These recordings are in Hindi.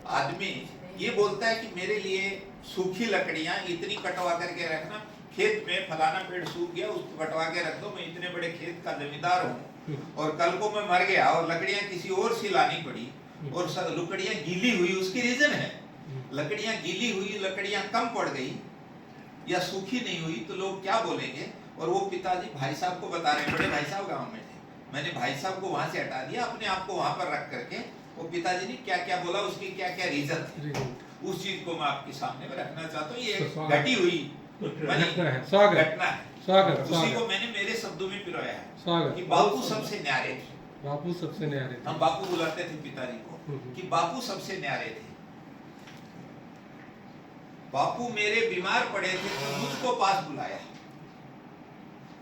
आदमी ये बोलता है कि मेरे लिए सूखी लकड़ियां इतनी कटवा करके रखना, खेत में फलाना पेड़ सूख गया उसको कटवा के रख दो, मैं इतने बड़े खेत का जमींदार हूँ और कल को मैं मर गया और लकड़ियां किसी और से लानी पड़ी और लकड़ियां गीली हुई, उसकी रीजन है लकड़ियां गीली हुई, लकड़ियां कम पड़ गई या सूखी नहीं हुई तो लोग क्या बोलेंगे। और वो पिताजी भाई साहब को बता रहे हैं, बड़े भाई साहब गांव में थे, मैंने भाई साहब को वहां से हटा दिया, अपने आप को वहां पर रख करके वो पिताजी ने क्या क्या बोला, उसकी क्या क्या रीजन थे, उस चीज को मैं आपके सामने में रखना चाहता हूँ। ये घटी हुई घटना है, उसी को मैंने मेरे शब्दों में पिरोया है कि बापू सबसे न्यारे थे। बापू सबसे न्यारे थे, हम बापू बुलाते थे पिताजी को कि बापू सबसे न्यारे थे। बापू मेरे बीमार पड़े थे तो मुझको पास बुलाया,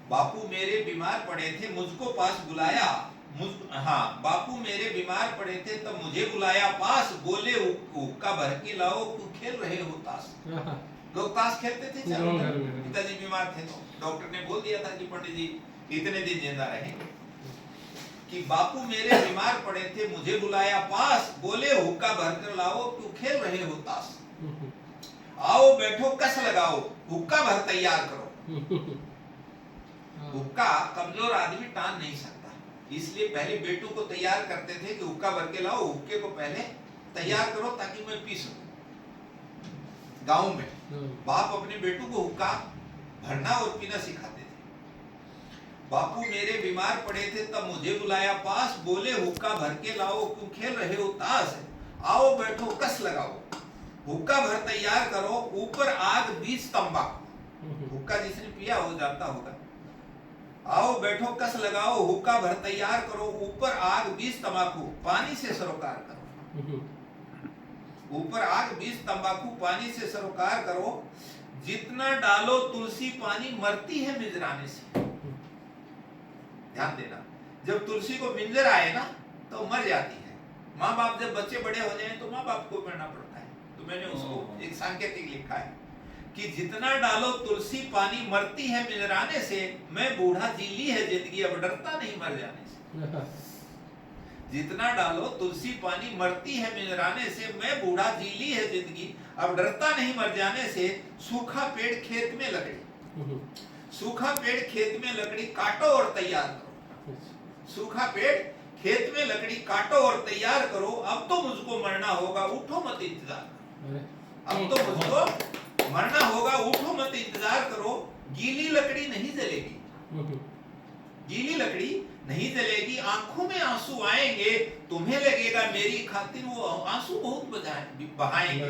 बापू मेरे बीमार पड़े थे मुझको पास बुलाया, हाँ बापू मेरे बीमार पड़े थे तब मुझे बुलाया पास, बोले हुक्का भर के लाओ क्यों खेल रहे हो ताश। लोग ताश खेलते थे, पिताजी बीमार थे तो डॉक्टर ने बोल दिया था कि पंडित जी इतने दिन जिंदा रहेंगे, कि बापू मेरे बीमार पड़े थे मुझे बुलाया पास, बोले हुक्का भर कर लाओ क्यों खेल रहे हो ताश। आओ बैठो कस लगाओ हुक्का भर तैयार करो। हुक्का कमजोर आदमी टान नहीं सकता, इसलिए पहले बेटू को तैयार करते थे कि हुक्का भर के लाओ, हुक्के को पहले तैयार करो ताकि मैं पी सकूं। गांव में बाप अपने बेटू को हुक्का भरना और पीना सिखाते थे। बापू मेरे बीमार पड़े थे तब मुझे बुलाया पास, बोले हुक्का भर के लाओ क्यों खेल रहे हो ताश। आओ बैठो कस लगाओ हुक्का भर तैयार करो, ऊपर आग बीच तंबाकू। हुक्का जिसने पिया हो जानता होगा। आओ बैठो कस लगाओ हुक्का भर तैयार करो, ऊपर आग बीच तंबाकू पानी से सरोकार करो। ऊपर आग बीच तंबाकू पानी से सरोकार करो, जितना डालो तुलसी पानी मरती है मिंजराने से। ध्यान देना, जब तुलसी को मिंजर आए ना तो मर जाती है। माँ बाप जब बच्चे बड़े हो जाए तो माँ बाप को पढ़ना पड़ता है, तो मैंने उसको एक सांकेतिक लिखा है कि जितना डालो तुलसी पानी मरती है मिंजराने से, मैं बूढ़ा जी ली है जिंदगी अब डरता नहीं मर जाने से। जितना डालो तुलसी पानी मरती है मिंजराने से, मैं बूढ़ा जी ली है जिंदगी अब डरता नहीं मर जाने से। सूखा पेड़ खेत में लकड़ी, सूखा पेड़ खेत में लकड़ी काटो और तैयार करो। सूखा पेड़ खेत में लकड़ी काटो और तैयार करो, अब तो मुझको मरना होगा उठो मत इंतजार करो। अब तो मुझको मरना होगा उठो मत इंतजार करो। गीली लकड़ी नहीं जलेगी, गीली लकड़ी नहीं जलेगी, आंखों में आंसू आएंगे, तुम्हें लगेगा मेरी खातिर वो आंसू बहुत बहाएंगे।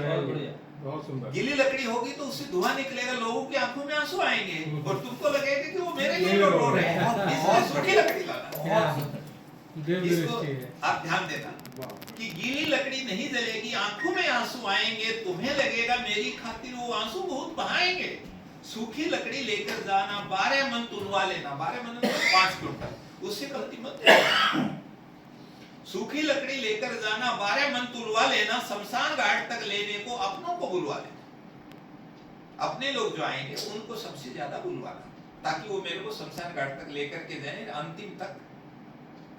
गीली लकड़ी होगी तो उससे धुआं निकलेगा, लोगों की आंखों में आंसू आएंगे और तुमको लगेगा कि वो मेरे लिए रो रहे हैं, इसलिए सूखी लकड़ी लाना। इसको आप ध्यान देना कि गीली लकड़ी नहीं जलेगी, आंखों में आंसू आएंगे, तुम्हें लगेगा मेरी खातिर वो आंसू बहुत बहाएंगे। सूखी लकड़ी लेकर जाना, 12 मन तुलवा लेना, 12 मन 5 क्विंटल, उससे गलती मत। सूखी लकड़ी लेकर जाना, 12 मन तुलवा लेना, शमशान घाट तक लेने को अपनों को बुलवा लेना। अपने लोग जो आएंगे उनको सबसे ज्यादा बुलवाना, ताकि वो मेरे को शमशान घाट तक लेकर के जाए, अंतिम तक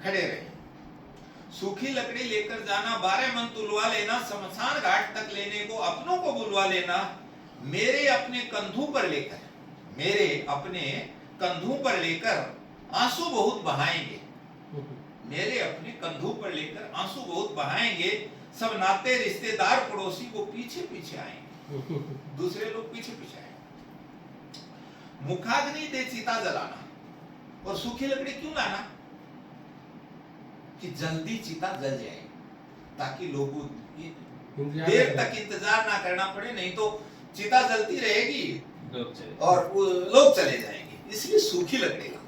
खड़े रहे। सूखी लकड़ी लेकर जाना, 12 मन तुलवा लेना, शमशान घाट तक लेने को अपनों को बुलवा लेना। मेरे अपने कंधों पर लेकर, मेरे अपने कंधों पर लेकर आंसू बहुत बहाएंगे, मेरे अपने कंधों पर लेकर आंसू बहुत बहाएंगे। सब नाते रिश्तेदार पड़ोसी को पीछे पीछे आएंगे, दूसरे लोग पीछे पीछे आएंगे। मुखाग्नि दे चिता जलाना, और सूखी लकड़ी क्यों लाना कि जल्दी चिता जल जाए, ताकि लोगों देर तक इंतजार ना करना पड़े, नहीं तो चिता जलती रहेगी और लोग चले जाएंगे, इसलिए सूखी लकड़ी लाना।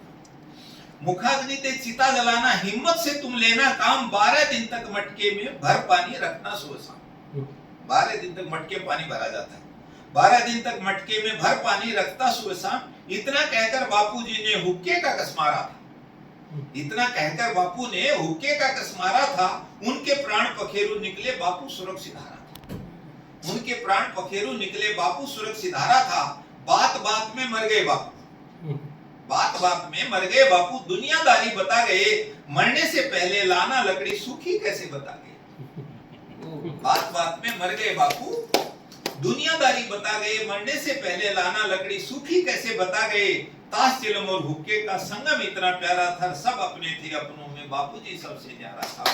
मुखाग्नि ते चिता जलाना, हिम्मत से तुम लेना काम, 12 दिन तक मटके में भर पानी रखना सुबह शाम। 12 दिन तक मटके में पानी भरा जाता है, 12 दिन तक मटके में भर पानी रखता सुबह शाम। इतना कहकर बापूजी ने हुक्के का कस मारा था, इतना कहकर बापू ने हुक्के का कस मारा था। उनके प्राण पखेरु निकले, बापू सुरक्षित हारा था। उनके प्राण पखेरु निकले, बापू सुरक्षित हारा था। बात बात में मर गए बापू, बात बात में मर गए बापू, दुनियादारी बता गए, मरने से पहले लाना लकड़ी सूखी कैसे बता गए। बात बात में मर गए बापू, दुनियादारी बता गए, मरने से पहले लाना लकड़ी सूखी कैसे बता गए, ताश चिलम और हुक्के का संगम इतना प्यारा था, सब अपने थे अपनों में, बापूजी सबसे न्यारा था।